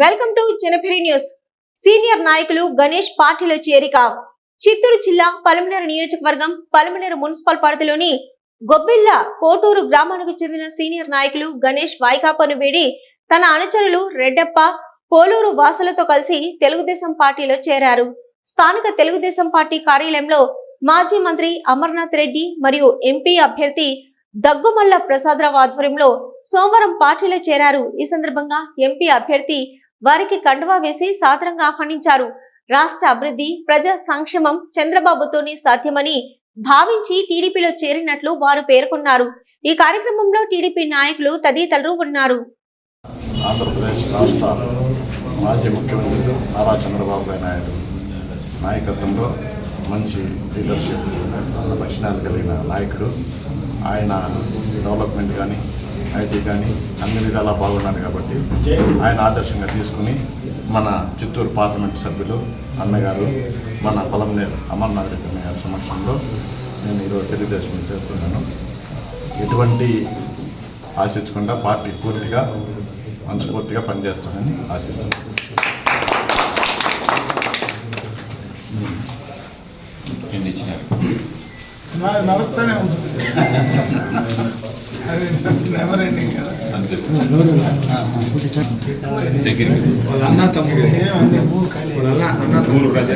Welcome to Janabhari news. Senior నాయకులు గణేష్ పార్టీలో చేరిక. చిత్తూరు జిల్లా పలమనేరు నియోజకవర్గం పలమనేరు మున్సిపల్ పరిధిలోని గొబ్బిళ్ల కోటూరు గ్రామానికి చెందిన సీనియర్ నాయకులు గణేష్ వైకాపాను వీడి తన అనుచరులు రెడ్డప్ప, పోలూరు వాసులతో కలిసి తెలుగుదేశం పార్టీలో చేరారు. స్థానిక తెలుగుదేశం పార్టీ కార్యాలయంలో మాజీ మంత్రి అమర్నాథ్ రెడ్డి మరియు ఎంపీ అభ్యర్థి దగ్గుమల్ల ప్రసాదరావు ఆధ్వర్యంలో సోమవారం పార్టీలో చేరారు. ఈ సందర్భంగా ఎంపీ అభ్యర్థి వారికి కండువా వేసి సాదరంగా ఆహ్వానించారు. రాష్ట్ర అభివృద్ధి, ప్రజా సంక్షేమం చంద్రబాబుతోనే సాధ్యమని భావించి టీడీపీలో చేరినట్లు వారు పేర్కొన్నారు. ఈ కార్యక్రమంలో టీడీపీ నాయకులు తదితరులు ఉన్నారు. ఆంధ్రప్రదేశ్ రాష్ట్ర మాజీ ముఖ్యమంత్రి నారా చంద్రబాబు నాయుడు నాయకత్వంలో మంచి లీడర్షిప్ లక్షణాలు కలిగిన నాయకుడు. ఆయన డెవలప్మెంట్ కానీ ఐటీ కానీ అన్ని విధాలా బాగున్నాడు కాబట్టి ఆయన ఆదర్శంగా తీసుకుని మన చిత్తూరు పార్లమెంట్ సభ్యులు అన్నగారు మన పలమనేరు అమర్నాథ్ రెడ్డి గారి సమక్షంలో నేను ఈరోజు తెలుగుదేశం చేస్తున్నాను. ఎటువంటి ఆశించకుండా పార్టీ పూర్తిగా మనస్ఫూర్తిగా పనిచేస్తానని ఆశిస్తున్నాను. నమస్తేనే ఉంటుంది అది నెవర్ ఎండింగ్ కదా. వాళ్ళ అన్న తమ్ముడు ఏమంటే ఊరు ఖాళీ ఊరు ఖాళీ